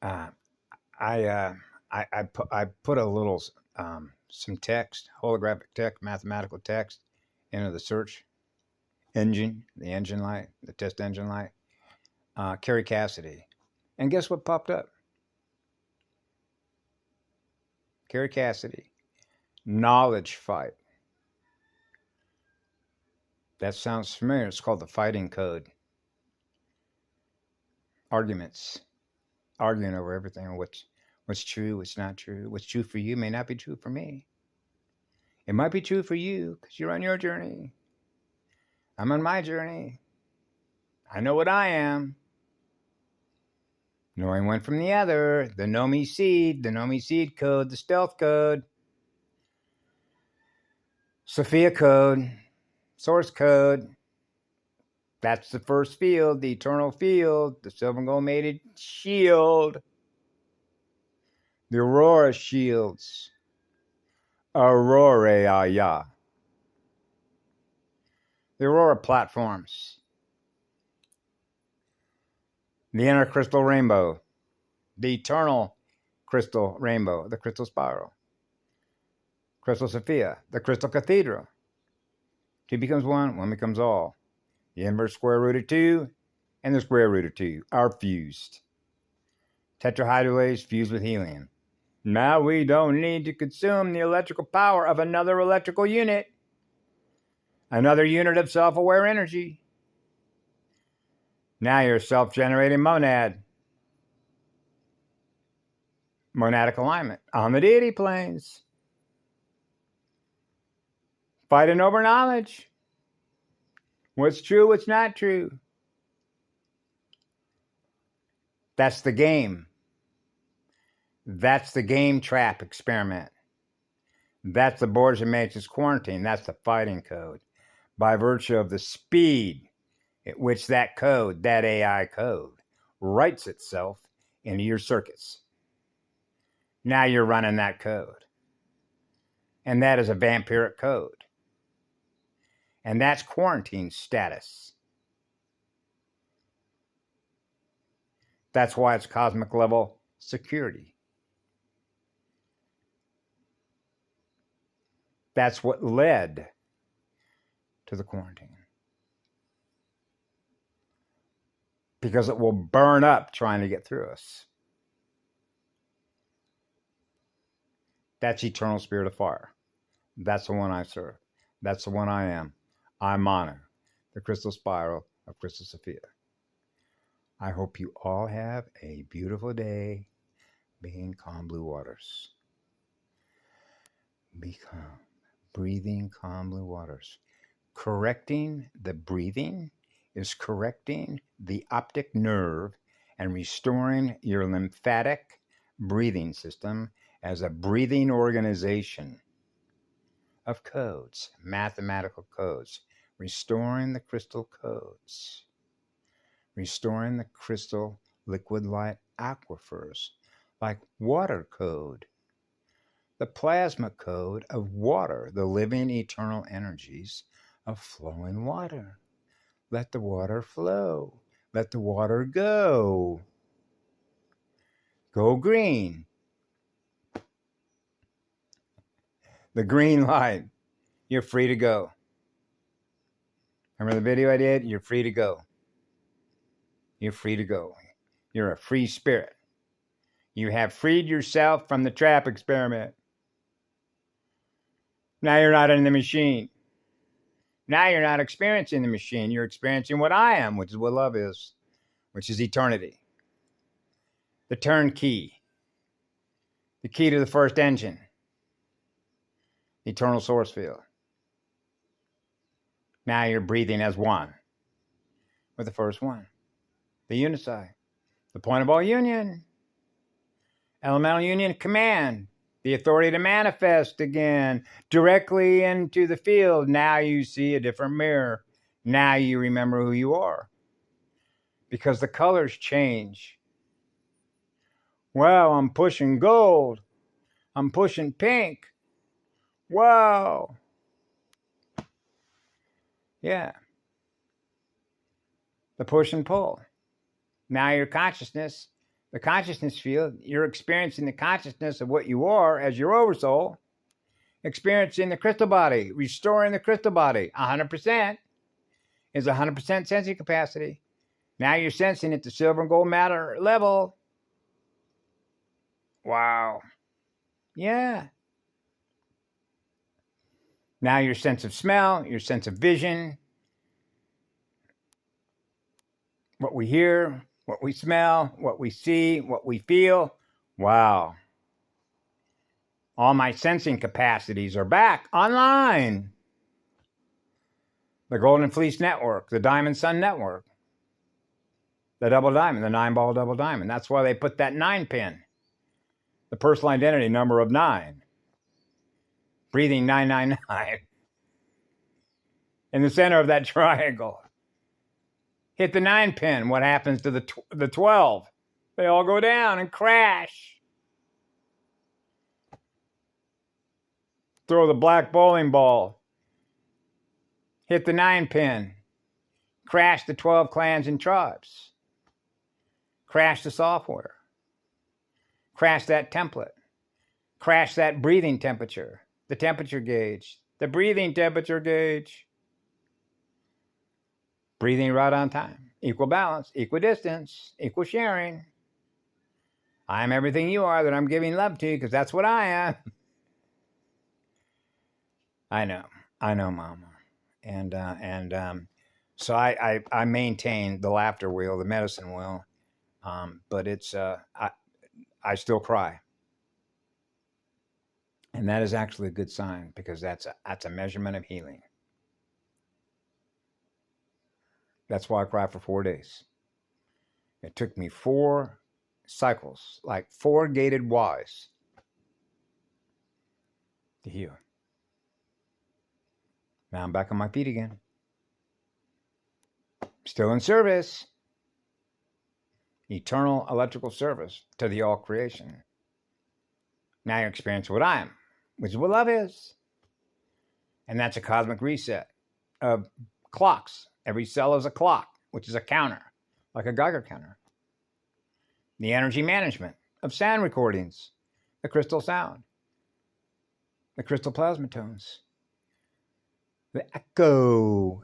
Uh, I put a little some text, holographic text, mathematical text into the search engine, the engine light, the test engine light. Carrie Cassidy, and guess what popped up? Carrie Cassidy, knowledge fight. That sounds familiar. It's called the fighting code. Arguments, arguing over everything. What's true? What's not true? What's true for you may not be true for me. It might be true for you because you're on your journey. I'm on my journey. I know what I am. Knowing one from the other. The know me seed code, the stealth code, Sophia code, source code. That's the first field, the eternal field, the silver and gold mated shield, the aurora shields, aurorea, the aurora platforms, the inner crystal rainbow, the eternal crystal rainbow, the crystal spiral, crystal Sophia, the crystal cathedral. Two becomes one, one becomes all. The inverse square root of 2 and the square root of 2 are fused. Tetrahydrolase fused with helium. Now we don't need to consume the electrical power of another electrical unit. Another unit of self-aware energy. Now you're a self-generating monad. Monadic alignment on the deity planes. Fighting over knowledge. What's true, what's not true. That's the game. That's the game trap experiment. That's the Borgia Matrix quarantine. That's the fighting code. By virtue of the speed at which that code, that AI code, writes itself into your circuits. Now you're running that code. And that is a vampiric code. And that's quarantine status. That's why it's cosmic level security. That's what led to the quarantine. Because it will burn up trying to get through us. That's eternal spirit of fire. That's the one I serve. That's the one I am. I monitor the crystal spiral of Crystal Sophia. I hope you all have a beautiful day being calm blue waters. Be calm. Breathing calm blue waters. Correcting the breathing is correcting the optic nerve and restoring your lymphatic breathing system as a breathing organization of codes, mathematical codes, restoring the crystal codes, restoring the crystal liquid light aquifers like water code, the plasma code of water, the living eternal energies of flowing water. Let the water flow. Let the water go. Go green. The green light. You're free to go. Remember the video I did? You're free to go. You're free to go. You're a free spirit. You have freed yourself from the trap experiment. Now you're not in the machine. Now you're not experiencing the machine. You're experiencing what I am, which is what love is, which is eternity. The turnkey. The key to the first engine. The eternal source field. Now you're breathing as one with the first one. The unify. The point of all union. Elemental union command. The authority to manifest again directly into the field. Now you see a different mirror. Now you remember who you are. Because the colors change. Wow, I'm pushing gold. I'm pushing pink. Wow. Yeah. The push and pull. Now your consciousness the consciousness field, you're experiencing the consciousness of what you are as your oversoul, experiencing the crystal body, restoring the crystal body. 100% is 100% sensing capacity. Now you're sensing at the silver and gold matter level. Wow. Yeah. Now your sense of smell, your sense of vision, what we hear, what we smell, what we see, what we feel. Wow. All my sensing capacities are back online. The Golden Fleece Network, the Diamond Sun Network, the double diamond, the 9-ball double diamond. That's why they put that 9 pin, the personal identity number of 9. Breathing 999. In the center of that triangle. Hit the 9 pin. What happens to the 12? They all go down and crash. Throw the black bowling ball. Hit the 9 pin. Crash the 12 clans and tribes. Crash the software. Crash that template. Crash that breathing temperature. The temperature gauge. The breathing temperature gauge. Breathing right on time. Equal balance, equidistance, equal sharing. I am everything you are that I'm giving love to because that's what I am. I know, Mama. So I maintain the laughter wheel, the medicine wheel, but it's I still cry, and that is actually a good sign because that's a measurement of healing. That's why I cried for 4 days. It took me 4 cycles, like 4 gated Ys, to heal. Now I'm back on my feet again. Still in service. Eternal electrical service to the all creation. Now you experience what I am, which is what love is. And that's a cosmic reset of clocks. Every cell is a clock, which is a counter, like a Geiger counter. The energy management of sound recordings, the crystal sound, the crystal plasma tones, the echo,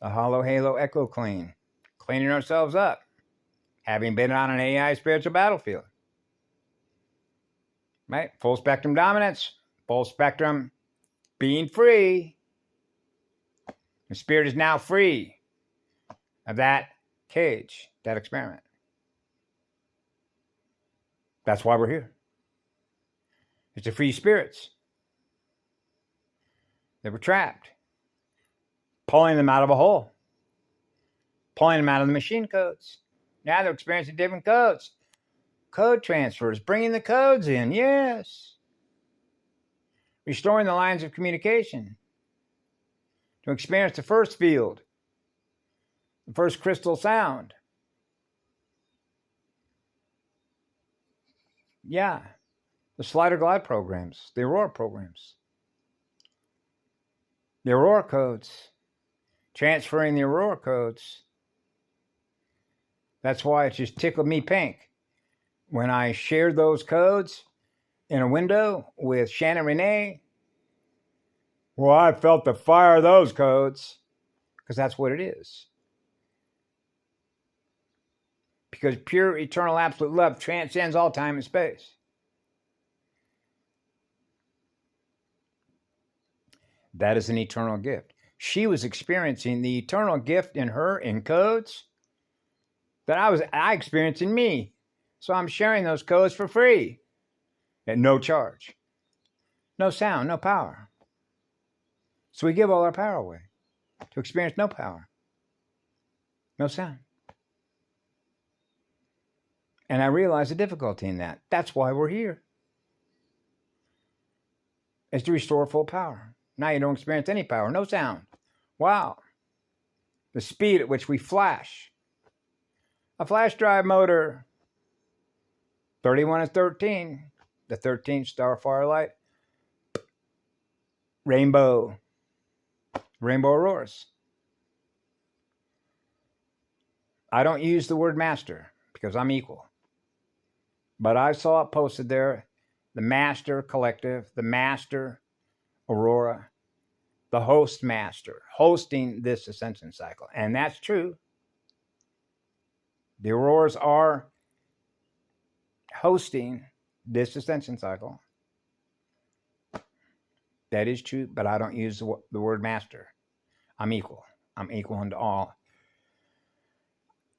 the hollow halo echo clean, cleaning ourselves up, having been on an AI spiritual battlefield. Right? Full spectrum dominance, full spectrum being free. The spirit is now free of that cage, that experiment. That's why we're here. It's the free spirits that were trapped, pulling them out of a hole, pulling them out of the machine codes. Now they're experiencing different codes. Code transfers, bringing the codes in, yes. Restoring the lines of communication to experience the first field, the first crystal sound. Yeah, the slider glide programs, the Aurora programs. The Aurora codes, transferring the Aurora codes. That's why it just tickled me pink when I shared those codes in a window with Shannon Renee. Well, I felt the fire of those codes because that's what it is. Because pure, eternal, absolute love transcends all time and space. That is an eternal gift. She was experiencing the eternal gift in her in codes that I experienced in me. So I'm sharing those codes for free at no charge. No sound, no power. So we give all our power away to experience no power, no sound. And I realize the difficulty in that. That's why we're here. Is to restore full power. Now you don't experience any power, no sound. Wow. The speed at which we flash. A flash drive motor. 31 and 13. The 13th star firelight. Rainbow auroras. I don't use the word master because I'm equal. But I saw it posted there, the Master Collective, the Master Aurora, the Host Master, hosting this ascension cycle. And that's true. The Auroras are hosting this ascension cycle. That is true, but I don't use the word master. I'm equal. I'm equal unto all.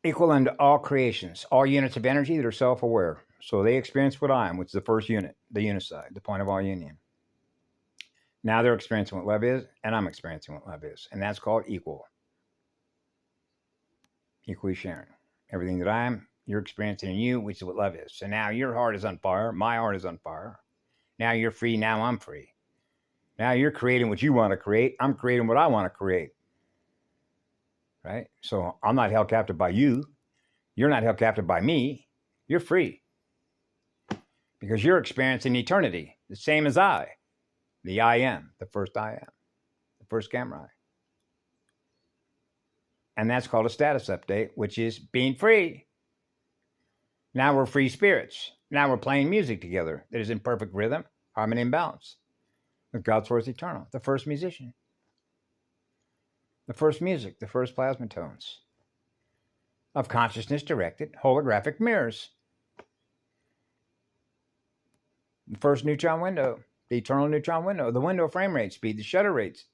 Equal unto all creations, all units of energy that are self-aware. So they experience what I am, which is the first unit, the unicide, the point of all union. Now they're experiencing what love is, and I'm experiencing what love is. And that's called equal. Equally sharing. Everything that I am, you're experiencing in you, which is what love is. So now your heart is on fire. My heart is on fire. Now you're free. Now I'm free. Now you're creating what you want to create. I'm creating what I want to create. Right? So I'm not held captive by you. You're not held captive by me. You're free. Because you're experiencing eternity, the same as I. The I am, the first I am, the first camera. And that's called a status update, which is being free. Now we're free spirits. Now we're playing music together that is in perfect rhythm, harmony, and balance. With God's Word is eternal, the first musician. The first music, the first plasma tones of consciousness directed holographic mirrors. The first neutron window, the eternal neutron window, the window of frame rate speed, the shutter rates.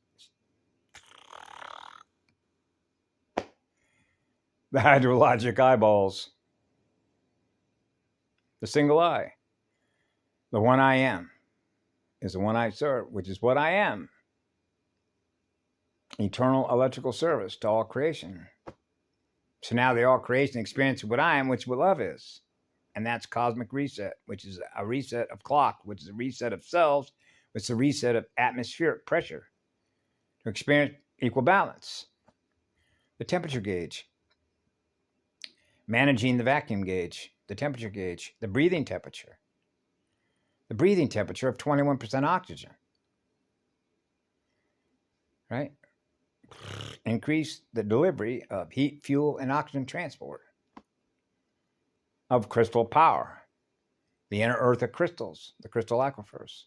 The hydrologic eyeballs. The single eye. The one I am is the one I serve, which is what I am. Eternal electrical service to all creation. So now the all creation experience what I am, which is what love is. And that's cosmic reset, which is a reset of clock, which is a reset of cells, which is a reset of atmospheric pressure to experience equal balance. The temperature gauge. Managing the vacuum gauge, the temperature gauge, the breathing temperature. The breathing temperature of 21% oxygen. Right? Increase the delivery of heat, fuel, and oxygen transport. Of crystal power. The inner earth of crystals, the crystal aquifers.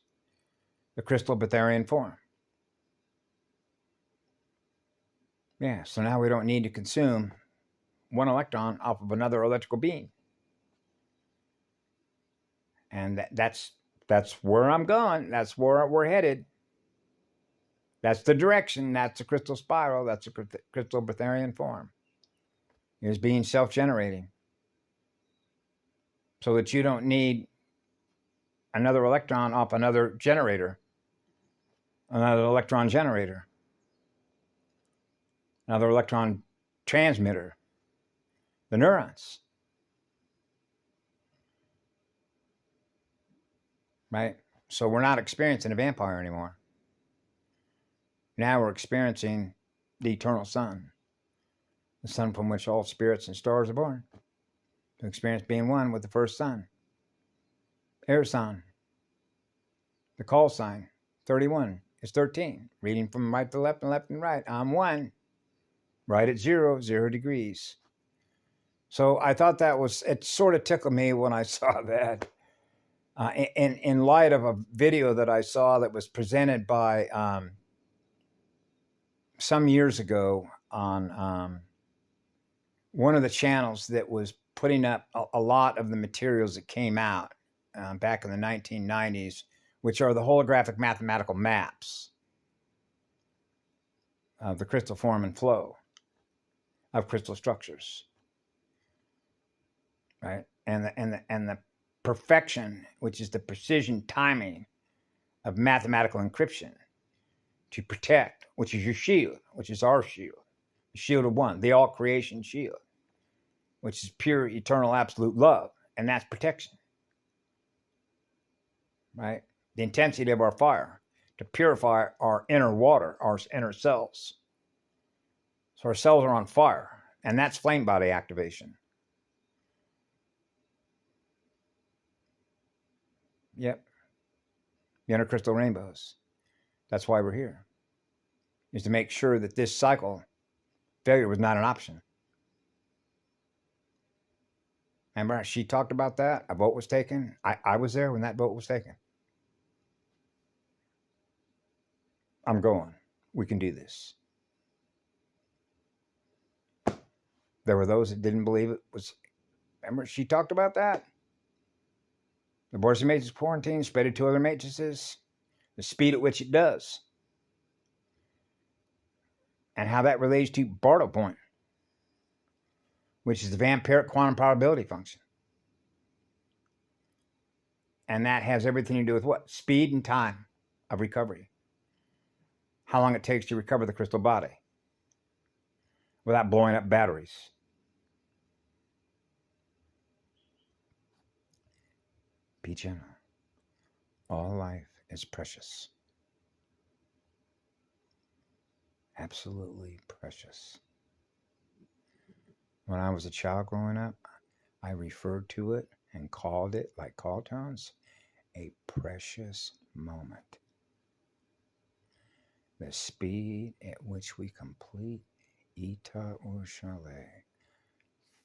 The crystal Betharian form. Yeah, so now we don't need to consume one electron off of another electrical beam. And that's where I'm going. That's where we're headed. That's the direction. That's the crystal spiral. That's the crystal Betharian form. It's being self-generating. So that you don't need another electron off another generator. Another electron generator. Another electron transmitter. The neurons. Right? So we're not experiencing a vampire anymore. Now we're experiencing the eternal sun. The sun from which all spirits and stars are born. To experience being one with the first sun. Air sign. The call sign. 31 is 13. Reading from right to left and left and right. I'm one. Right at 0 degrees. So I thought it sort of tickled me when I saw that. In light of a video that I saw that was presented by some years ago on one of the channels that was putting up a lot of the materials that came out back in the 1990s, which are the holographic mathematical maps of the crystal form and flow of crystal structures. Right? And the perfection, which is the precision timing of mathematical encryption to protect, which is your shield, which is our shield, the shield of one, the all creation shield, which is pure, eternal, absolute love, and that's protection. Right? The intensity of our fire to purify our inner water, our inner cells. So our cells are on fire, and that's flame body activation. Yep. The inner crystal rainbows. That's why we're here. Is to make sure that this cycle, failure was not an option. Remember, she talked about that. A vote was taken. I was there when that vote was taken. I'm going. We can do this. There were those that didn't believe it was. Remember, she talked about that. The Boise matrix quarantine spread it to other matrices, the speed at which it does, and how that relates to Bartle point, which is the vampiric quantum probability function. And that has everything to do with what? Speed and time of recovery. How long it takes to recover the crystal body without blowing up batteries. Be gentle. All life is precious. Absolutely precious. When I was a child growing up, I referred to it and called it, like call tones, a precious moment. The speed at which we complete Eta or Chalet,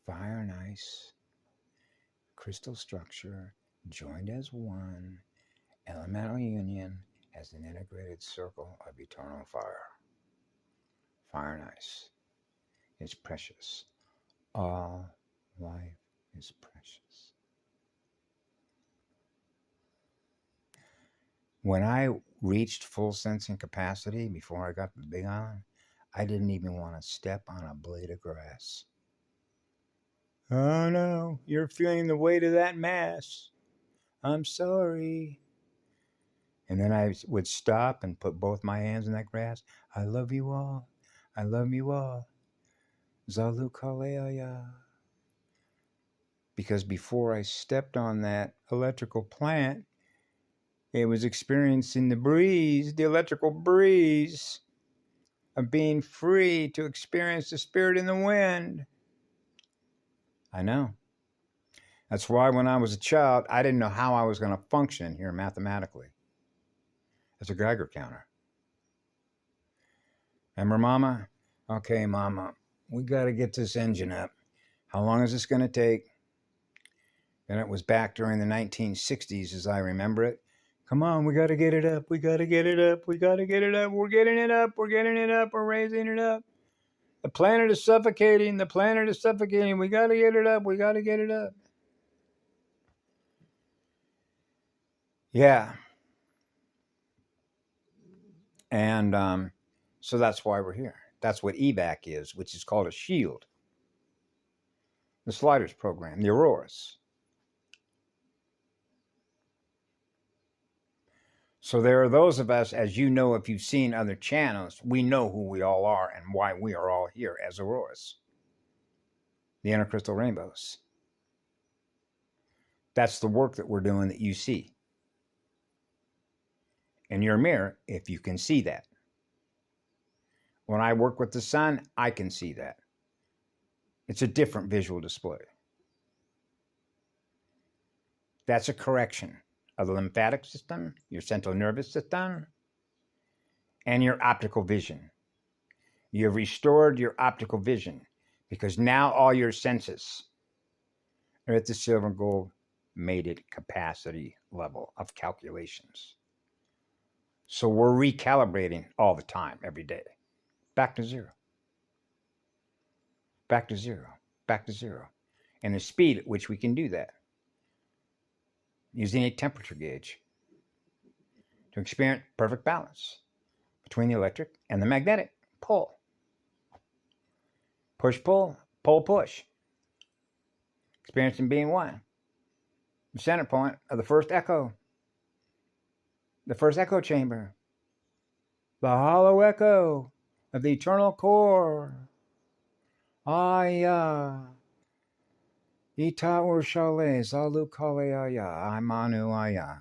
fire and ice, crystal structure, joined as one, elemental union as an integrated circle of eternal fire. Fire and ice is precious. All life is precious. When I reached full sensing capacity before I got to the Big Island, I didn't even want to step on a blade of grass. Oh no, you're feeling the weight of that mass. I'm sorry. And then I would stop and put both my hands in that grass. I love you all. I love you all. Zalu Kaleaya. Because before I stepped on that electrical plant, it was experiencing the breeze, the electrical breeze of being free to experience the spirit in the wind. I know. That's why when I was a child, I didn't know how I was going to function here mathematically as a Geiger counter. Remember, Mama? Okay, Mama, we got to get this engine up. How long is this going to take? And it was back during the 1960s, as I remember it. Come on, we got to get it up. We got to get it up. We got to get it up. We're getting it up. We're getting it up. We're raising it up. The planet is suffocating. The planet is suffocating. We got to get it up. We got to get it up. Yeah. And so that's why we're here. That's what evac is, which is called a shield. The sliders program, the auroras. So there are those of us, as you know, if you've seen other channels, we know who we all are and why we are all here as auroras. The inner crystal rainbows. That's the work that we're doing that you see in your mirror, if you can see that. When I work with the sun, I can see that. It's a different visual display. That's a correction of the lymphatic system, your central nervous system, and your optical vision. You have restored your optical vision because now all your senses are at the silver and gold mated capacity level of calculations. So we're recalibrating all the time, every day. Back to zero. Back to zero. Back to zero. And the speed at which we can do that, using a temperature gauge to experience perfect balance between the electric and the magnetic pole. Push, pull, pull, push. Experiencing being one. The center point of the first echo chamber. The hollow echo of the eternal core. Aya. Ita ur shale, zalu kaleaya, Imanu aya.